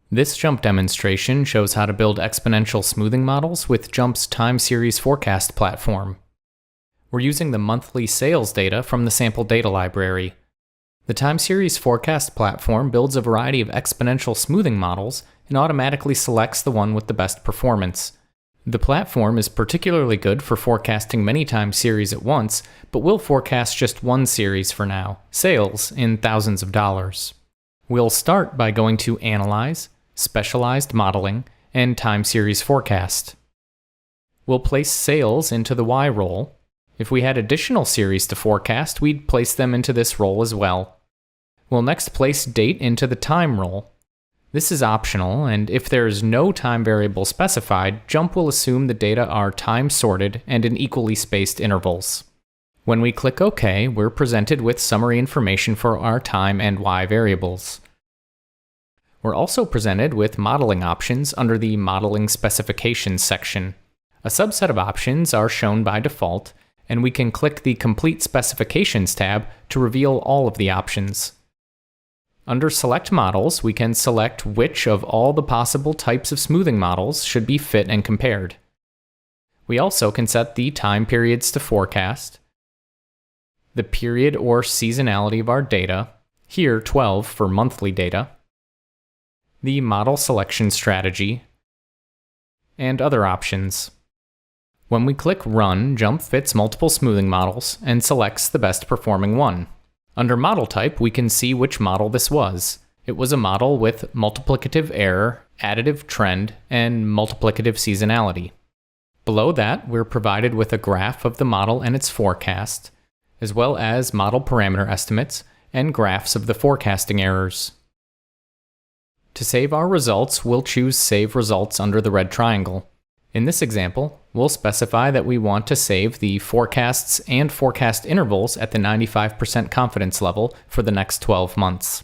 This JMP demonstration shows how to build exponential smoothing models with JMP's time series forecast platform. We're using the monthly sales data from the sample data library. The time series forecast platform builds a variety of exponential smoothing models and automatically selects the one with the best performance. The platform is particularly good for forecasting many time series at once, but we'll forecast just one series for now, sales in thousands of dollars. We'll start by going to Analyze, Specialized Modeling, and Time Series Forecast. We'll place sales into the Y role. If we had additional series to forecast, we'd place them into this role as well. We'll next place date into the time role. This is optional, and if there is no time variable specified, JMP will assume the data are time sorted and in equally spaced intervals. When we click OK, we're presented with summary information for our time and Y variables. We're also presented with modeling options under the Modeling Specifications section. A subset of options are shown by default, and we can click the Complete Specifications tab to reveal all of the options. Under Select Models, we can select which of all the possible types of smoothing models should be fit and compared. We also can set the time periods to forecast, the period or seasonality of our data, here 12 for monthly data, the model selection strategy, and other options. When we click Run, JMP fits multiple smoothing models and selects the best performing one. Under Model Type, we can see which model this was. It was a model with multiplicative error, additive trend, and multiplicative seasonality. Below that, we're provided with a graph of the model and its forecast, as well as model parameter estimates and graphs of the forecasting errors. To save our results, we'll choose Save Results under the red triangle. In this example, we'll specify that we want to save the forecasts and forecast intervals at the 95% confidence level for the next 12 months.